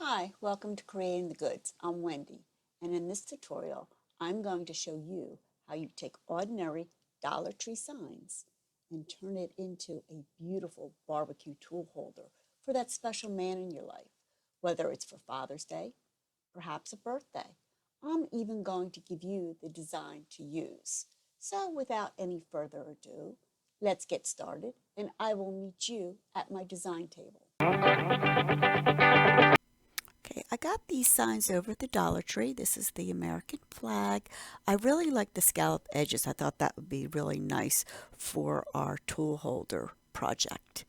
Hi, welcome to Creating the Goods. I'm Wendy, and in this tutorial, I'm going to show you how you take ordinary Dollar Tree signs and turn it into a beautiful barbecue tool holder for that special man in your life, whether it's for Father's Day, perhaps a birthday. I'm even going to give you the design to use. So without any further ado, let's get started, and I will meet you at my design table. Okay, I got these signs over at the Dollar Tree. This is the American flag. I really like the scallop edges. I thought that would be really nice for our tool holder project.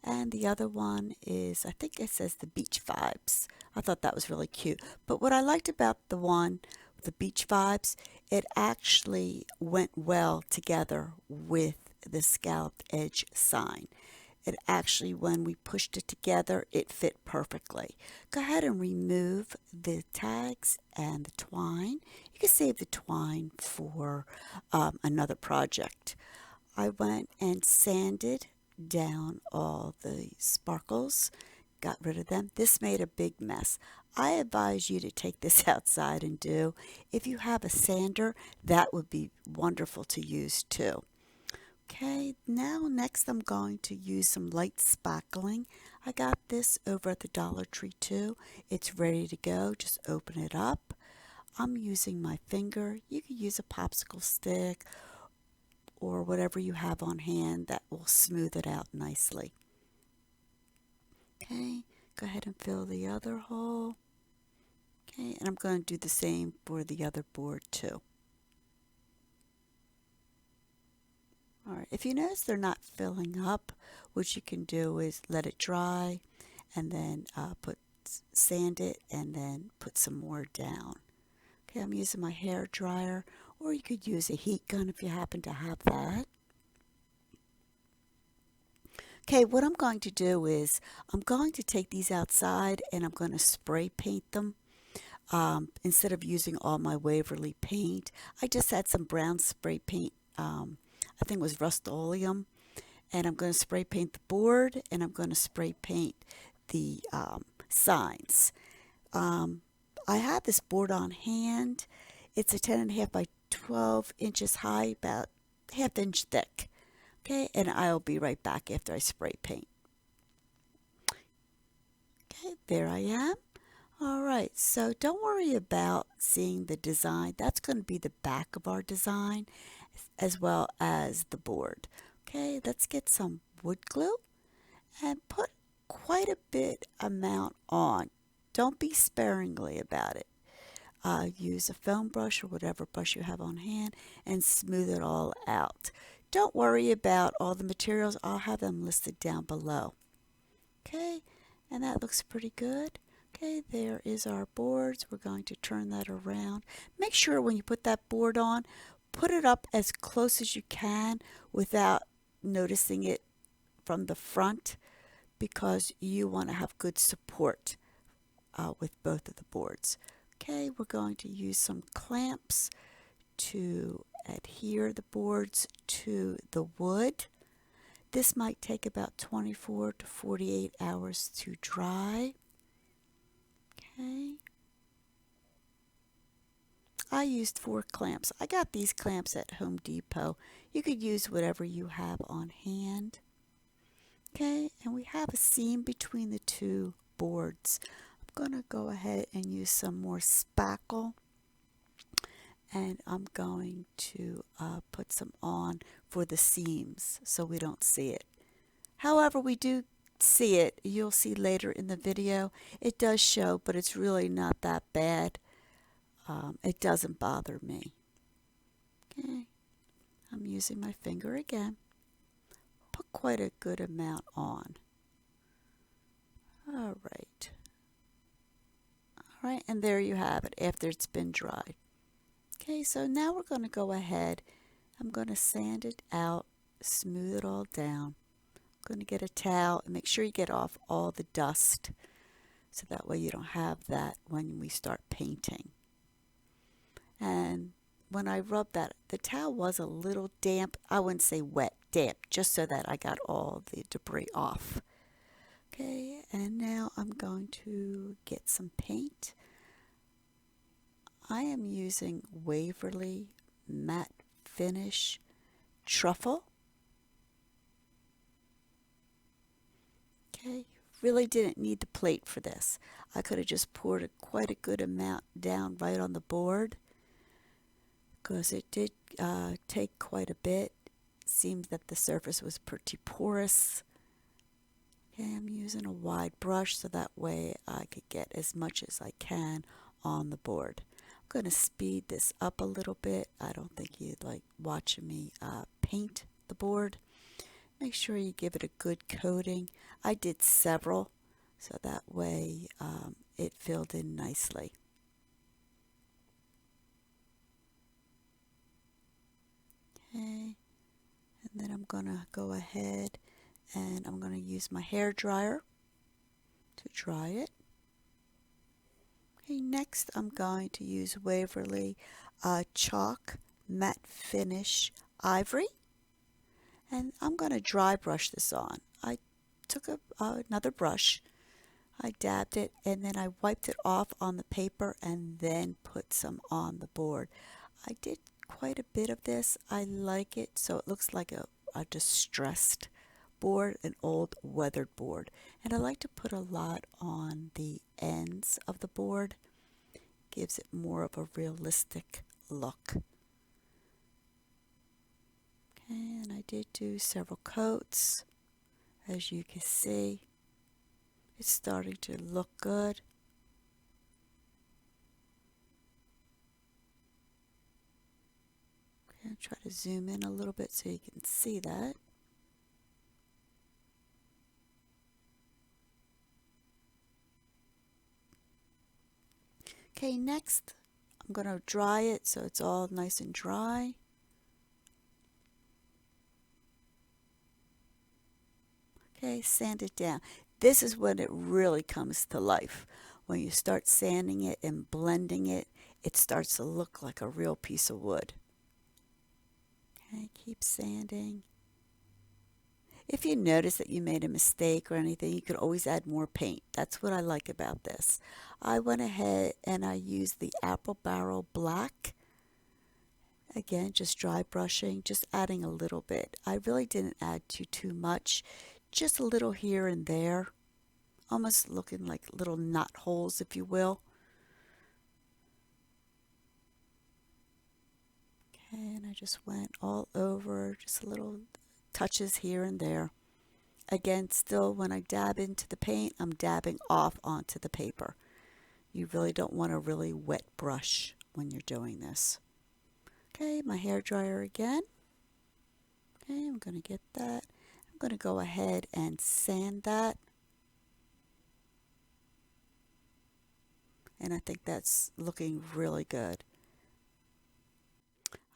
And the other one is, I think it says the beach vibes. I thought that was really cute. But what I liked about the one, the beach vibes, it actually went well together with the scalloped edge sign. It actually, when we pushed it together, it fit perfectly. Go ahead and remove the tags and the twine. You can save the twine for another project. I went and sanded down all the sparkles, got rid of them. This made a big mess. I advise you to take this outside and do. If you have a sander, that would be wonderful to use too. Okay, now next I'm going to use some light spackling. I got this over at the Dollar Tree too. It's ready to go. Just open it up. I'm using my finger. You can use a popsicle stick or whatever you have on hand that will smooth it out nicely. Okay, go ahead and fill the other hole. Okay, and I'm going to do the same for the other board too. All right, if you notice they're not filling up, what you can do is let it dry and then sand it and then put some more down. Okay, I'm using my hair dryer, or you could use a heat gun if you happen to have that. Okay, what I'm going to do is I'm going to take these outside and I'm going to spray paint them. Instead of using all my Waverly paint, I just had some brown spray paint. I think it was Rust-Oleum, and I'm going to spray paint the board and I'm going to spray paint the signs. I have this board on hand. It's a 10.5 by 12 inches high, about half inch thick. Okay, and I'll be right back after I spray paint. Okay, there I am. All right, so don't worry about seeing the design. That's going to be the back of our design as well as the board. Okay, let's get some wood glue and put quite a bit amount on. Don't be sparingly about it. Use a foam brush or whatever brush you have on hand and smooth it all out. Don't worry about all the materials. I'll have them listed down below. Okay, and that looks pretty good. Okay, there is our boards. We're going to turn that around. Make sure when you put that board on, put it up as close as you can without noticing it from the front, because you want to have good support with both of the boards. Okay, we're going to use some clamps to adhere the boards to the wood. This might take about 24 to 48 hours to dry. Okay. I used 4 clamps. I got these clamps at Home Depot. You could use whatever you have on hand. Okay, and we have a seam between the two boards. I'm going to go ahead and use some more spackle, and I'm going to put some on for the seams so we don't see it. However, we do see it. You'll see later in the video. It does show, but it's really not that bad. It doesn't bother me. Okay, I'm using my finger again. Put quite a good amount on. All right. All right, and there you have it after it's been dried. Okay, so now we're going to go ahead. I'm going to sand it out, smooth it all down. I'm going to get a towel and make sure you get off all the dust so that way you don't have that when we start painting. And when I rubbed that, the towel was a little damp. I wouldn't say wet, damp, just so that I got all the debris off. Okay, And now I'm going to get some paint. I am using Waverly Matte Finish Truffle. Okay, really didn't need the plate for this. I could have just poured quite a good amount down right on the board because it did take quite a bit. Seems that the surface was pretty porous. Okay, I'm using a wide brush so that way I could get as much as I can on the board. I'm going to speed this up a little bit. I don't think you'd like watching me paint the board. Make sure you give it a good coating. I did several so that way it filled in nicely. Okay, and then I'm going to go ahead and I'm going to use my hair dryer to dry it. Okay, next I'm going to use Waverly Chalk Matte Finish Ivory, and I'm going to dry brush this on. I took another brush, I dabbed it, and then I wiped it off on the paper and then put some on the board. I did quite a bit of this. I like it so it looks like a distressed board, an old weathered board. And I like to put a lot on the ends of the board. Gives it more of a realistic look. Okay, and I did do several coats. As you can see, it's starting to look good. Okay, I'll try to zoom in a little bit so you can see that. Okay, next I'm going to dry it so it's all nice and dry. Okay, sand it down. This is when it really comes to life. When you start sanding it and blending it, it starts to look like a real piece of wood. Okay, keep sanding. If you notice that you made a mistake or anything, you could always add more paint. That's what I like about this. I went ahead and I used the Apple Barrel Black. Again, just dry brushing, just adding a little bit. I really didn't add too much, just a little here and there, almost looking like little knot holes, if you will. Okay, and I just went all over, just little touches here and there. Again, still when I dab into the paint, I'm dabbing off onto the paper. You really don't want a really wet brush when you're doing this. Okay, my hair dryer again. Okay, I'm going to get that. I'm going to go ahead and sand that. And I think that's looking really good.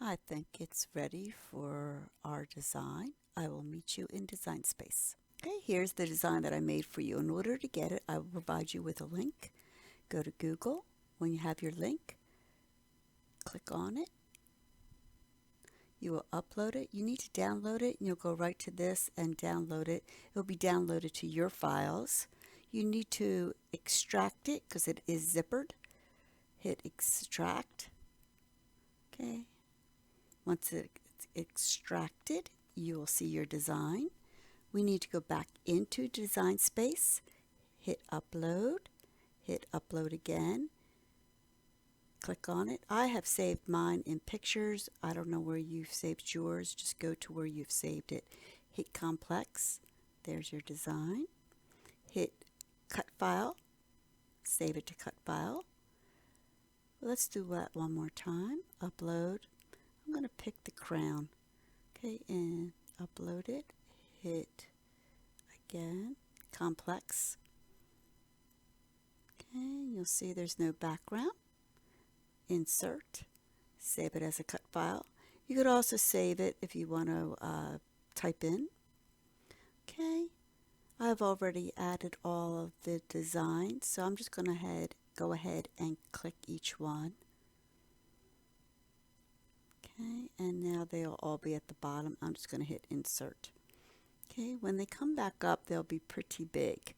I think it's ready for our design. I will meet you in Design Space. Okay, here's the design that I made for you. In order to get it, I will provide you with a link. Go to Google. When you have your link, click on it. You will upload it. You need to download it, and you'll go right to this and download it. It will be downloaded to your files. You need to extract it because it is zippered. Hit extract. Okay. Once it's extracted, you will see your design. We need to go back into Design Space, hit upload again, click on it. I have saved mine in pictures. I don't know where you've saved yours. Just go to where you've saved it. Hit complex. There's your design. Hit cut file. Save it to cut file. Let's do that one more time. Upload. I'm going to pick the crown. Okay, and upload it. Hit again. Complex. Okay, you'll see there's no background. Insert. Save it as a cut file. You could also save it if you want to type in. Okay, I've already added all of the designs, so I'm just going to go ahead and click each one. Okay, and now they'll all be at the bottom. I'm just going to hit insert. Okay, when they come back up, they'll be pretty big.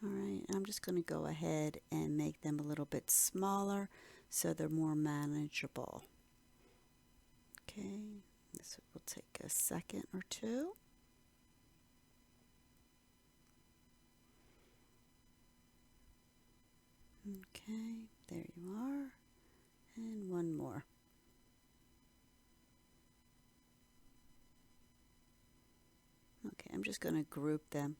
All right, I'm just going to go ahead and make them a little bit smaller so they're more manageable. Okay, this will take a second or two. Okay, there you are. And one more. Okay, I'm just going to group them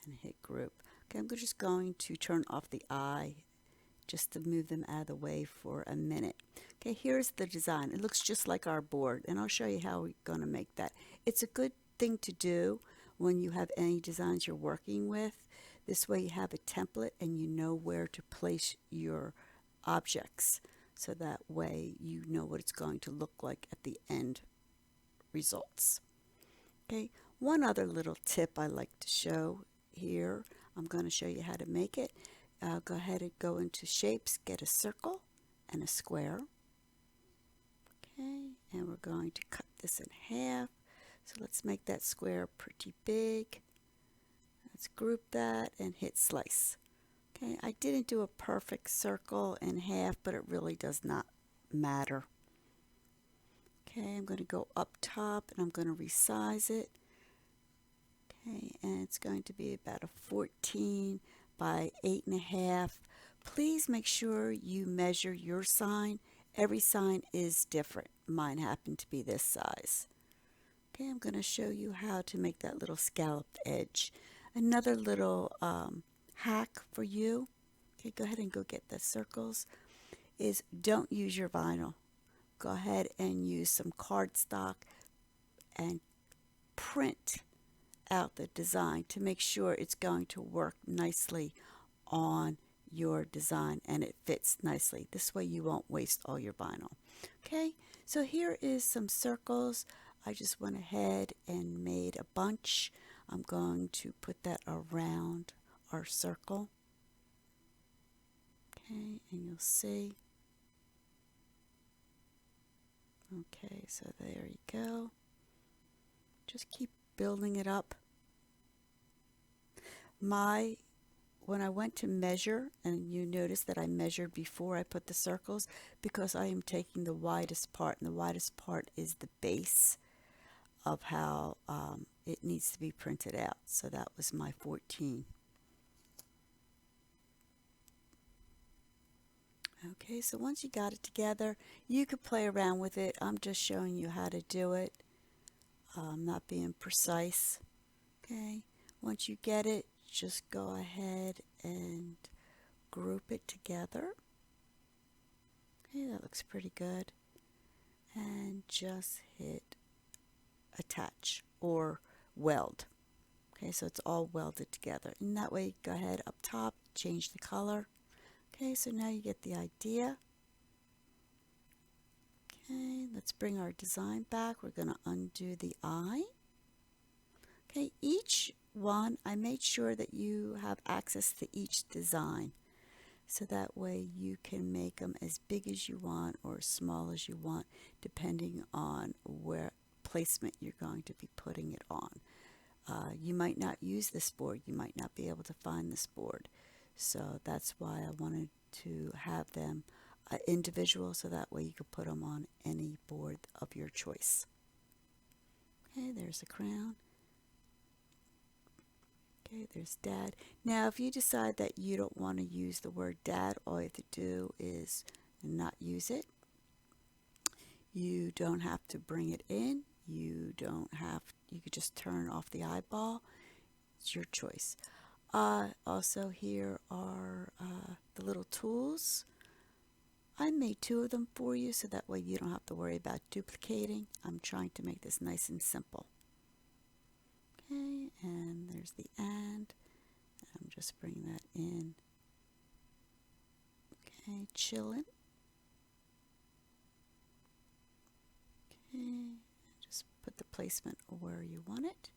and hit group. Okay, I'm just going to turn off the eye just to move them out of the way for a minute. Okay, here's the design. It looks just like our board, and I'll show you how we're going to make that. It's a good thing to do when you have any designs you're working with. This way you have a template and you know where to place your objects. So that way you know what it's going to look like at the end results. Okay, one other little tip I like to show here. I'm going to show you how to make it. Go ahead and go into shapes, get a circle and a square. Okay, and we're going to cut this in half. So let's make that square pretty big. Let's group that and hit slice. Okay, I didn't do a perfect circle in half, but it really does not matter. Okay, I'm going to go up top and I'm going to resize it. Okay, and it's going to be about a 14 by 8.5. Please make sure you measure your sign. Every sign is different. Mine happened to be this size. Okay, I'm going to show you how to make that little scalloped edge. Another little hack for you, okay, go ahead and go get the circles, is don't use your vinyl. Go ahead and use some cardstock and print out the design to make sure it's going to work nicely on your design and it fits nicely. This way you won't waste all your vinyl. Okay, so here is some circles. I just went ahead and made a bunch. I'm going to put that around our circle. Okay, and you'll see. Okay, so there you go. Just keep building it up. When I went to measure, and you notice that I measured before I put the circles, because I am taking the widest part, and the widest part is the base of how it needs to be printed out. So that was my 14. Okay, so once you got it together, you could play around with it. I'm just showing you how to do it. I'm not being precise. Okay, once you get it, just go ahead and group it together. Okay, that looks pretty good. And just hit attach or weld. Okay, so it's all welded together. And that way, go ahead up top, change the color. Okay, so now you get the idea. Okay, let's bring our design back. We're going to undo the eye. Okay, each one, I made sure that you have access to each design. So that way you can make them as big as you want or as small as you want, depending on where placement you're going to be putting it on. You might not use this board. You might not be able to find this board. So that's why I wanted to have them individual, so that way you could put them on any board of your choice. Okay, there's the crown. Okay, there's dad. Now, if you decide that you don't want to use the word dad, all you have to do is not use it. You don't have to bring it in. You could just turn off the eyeball. It's your choice. Also, here are the little tools. I made 2 of them for you, so that way you don't have to worry about duplicating. I'm trying to make this nice and simple. Okay, and there's the and. I'm just bringing that in. Okay, chillin'. Okay, just put the placement where you want it.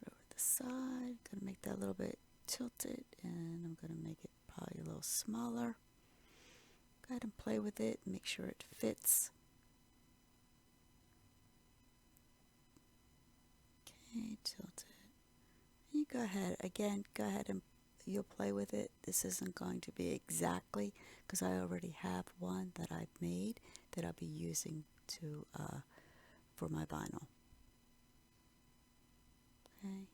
Over the side, gonna make that a little bit tilted, and I'm gonna make it probably a little smaller. Go ahead and play with it, make sure it fits. Okay, tilt it. You go ahead and you'll play with it. This isn't going to be exactly, because I already have one that I've made that I'll be using to for my vinyl. Okay.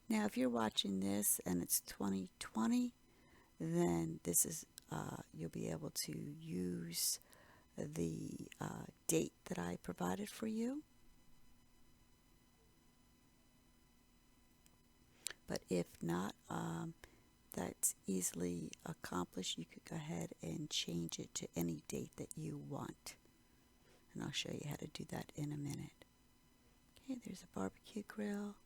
Now, if you're watching this and it's 2020, then this is you'll be able to use the date that I provided for you. But if not, that's easily accomplished. You could go ahead and change it to any date that you want. And I'll show you how to do that in a minute. Okay, there's a barbecue grill.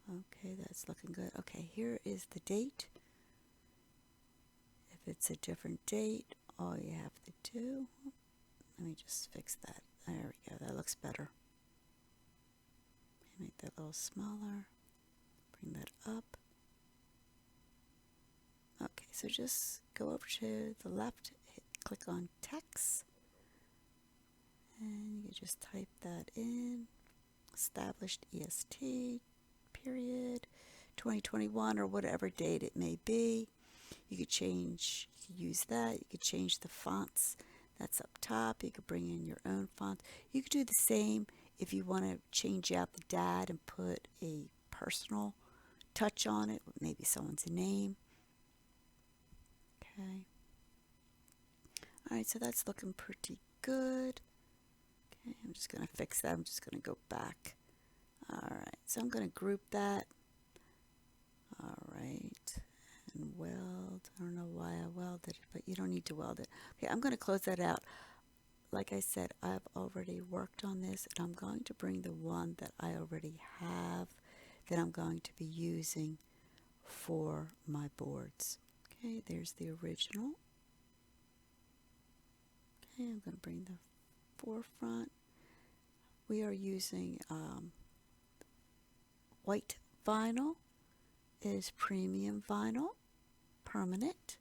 Okay, that's looking good. Okay, here is the date. If it's a different date, all you have to do, let me just fix that. There we go, that looks better. Make that a little smaller. Bring that up. Okay, so just go over to the left, click on text, and you can just type that in. Established EST, period, 2021 or whatever date it may be. You could use that. You could change the fonts. That's up top. You could bring in your own font. You could do the same if you want to change out the dad and put a personal touch on it, maybe someone's name. Okay. All right, so that's looking pretty good. Okay, I'm just going to fix that. I'm just going to go back. All right, so I'm going to group that. All right, and weld. I don't know why I welded it, but you don't need to weld it. Okay, I'm going to close that out. Like I said, I've already worked on this, and I'm going to bring the one that I already have that I'm going to be using for my boards. Okay, there's the original. Okay, I'm going to bring the forefront. We are using white vinyl. It is premium vinyl, permanent.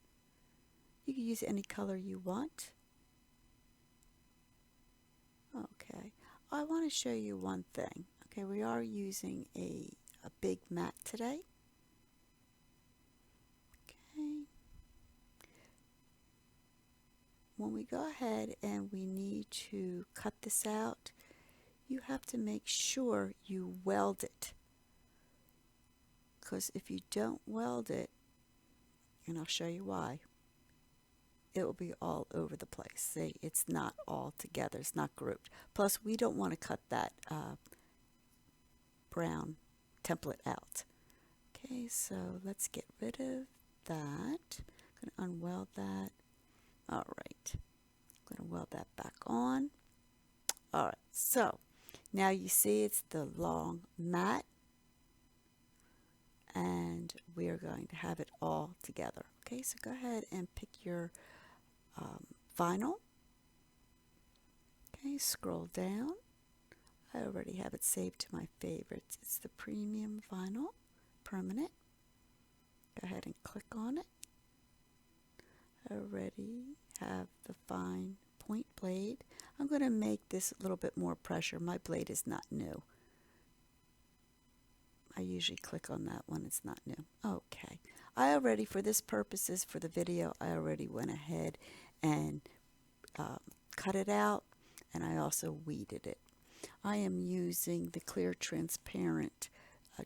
You can use any color you want. Okay, I want to show you one thing. Okay, we are using a big mat today. Okay. When we go ahead and we need to cut this out, you have to make sure you weld it. Because if you don't weld it, and I'll show you why, it will be all over the place. See, it's not all together. It's not grouped. Plus, we don't want to cut that brown template out. Okay, so let's get rid of that. I'm going to unweld that. All right. I'm going to weld that back on. All right, so now you see it's the long mat, and we are going to have it all together. Okay, so go ahead and pick your vinyl. Okay, scroll down. I already have it saved to my favorites. It's the premium vinyl, permanent. Go ahead and click on it. I already have the fine point blade. I'm going to make this a little bit more pressure. My blade is not new. I usually click on that when it's not new. Okay. I already, for this purposes, for the video, I already went ahead and cut it out, and I also weeded it. I am using the clear transparent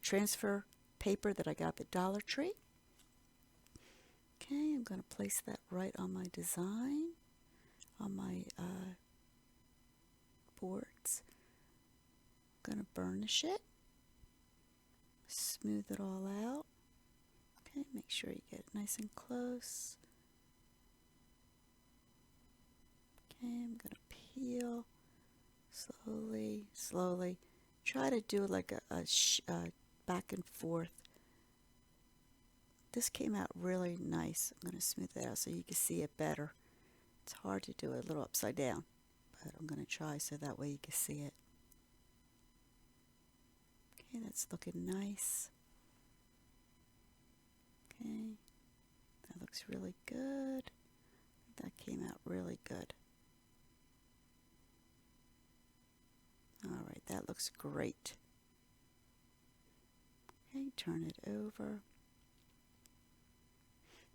transfer paper that I got at the Dollar Tree. Okay, I'm going to place that right on my design, on my boards. I'm going to burnish it, smooth it all out. Okay, make sure you get it nice and close. Okay, I'm going to peel slowly, slowly. Try to do like a back and forth. This came out really nice. I'm going to smooth it out so you can see it better. It's hard to do it a little upside down, but I'm going to try so that way you can see it. Okay, that's looking nice. Okay, that looks really good. That came out really good. All right, that looks great. Okay, turn it over.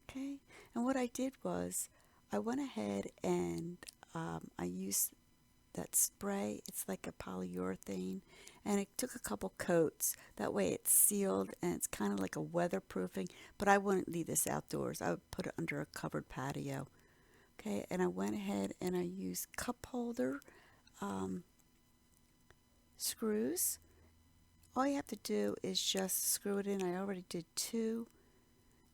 Okay, and what I did was I went ahead and I used that spray. It's like a polyurethane, and it took a couple coats. That way it's sealed and it's kind of like a weatherproofing, but I wouldn't leave this outdoors. I would put it under a covered patio. Okay, and I went ahead and I used cup holder um, screws. All you have to do is just screw it in. I already did two,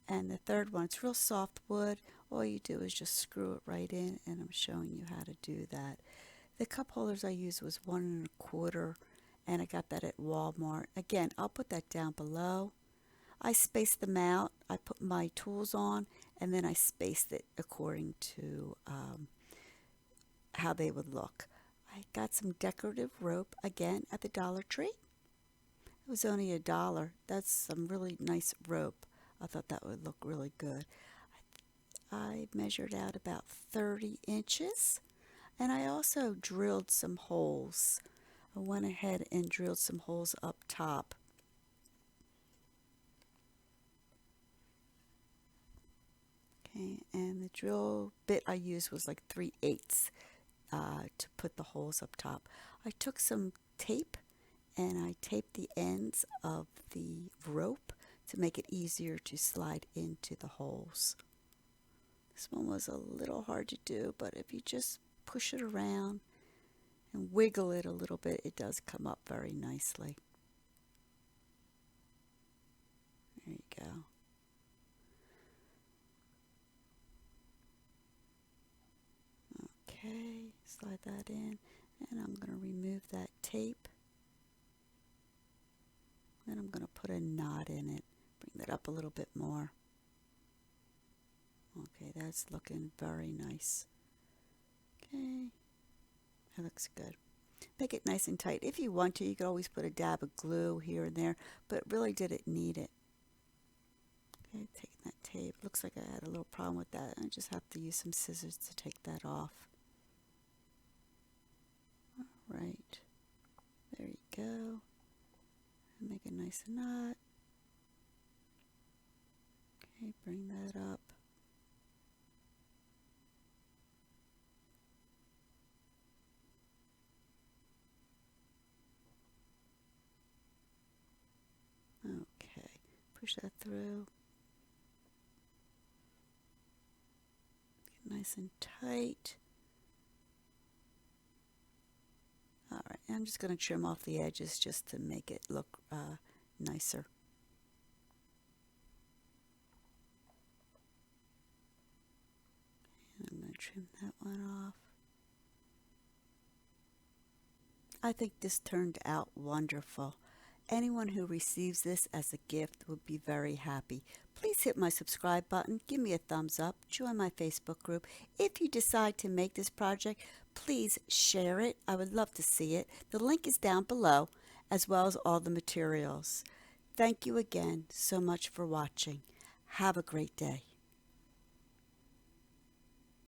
and the third one, it's real soft wood. All you do is just screw it right in, and I'm showing you how to do that. The cup holders I used was 1 1/4, and I got that at Walmart. Again, I'll put that down below. I spaced them out. I put my tools on, and then I spaced it according to how they would look. I got some decorative rope again at the Dollar Tree. It was only $1. That's some really nice rope. I thought that would look really good. I measured out about 30 inches, and I also drilled some holes. I went ahead and drilled some holes up top. Okay, and the drill bit I used was like 3/8 to put the holes up top. I took some tape and I taped the ends of the rope to make it easier to slide into the holes. This one was a little hard to do, but if you just push it around and wiggle it a little bit, it does come up very nicely. There you go. Okay, slide that in, and I'm going to remove that tape. Then I'm going to put a knot in it. Bring that up a little bit more. Okay, that's looking very nice. Okay, that looks good. Make it nice and tight. If you want to, you could always put a dab of glue here and there, but really didn't need it. Okay, taking that tape. Looks like I had a little problem with that. I just have to use some scissors to take that off. All right, there you go. Make a nice knot. Okay, bring that up. Okay, push that through. Get nice and tight. All right, I'm just going to trim off the edges just to make it look nicer. And I'm going to trim that one off. I think this turned out wonderful. Anyone who receives this as a gift would be very happy. Please hit my subscribe button, give me a thumbs up, join my Facebook group. If you decide to make this project, please share it. I would love to see it. The link is down below, as well as all the materials. Thank you again so much for watching. Have a great day.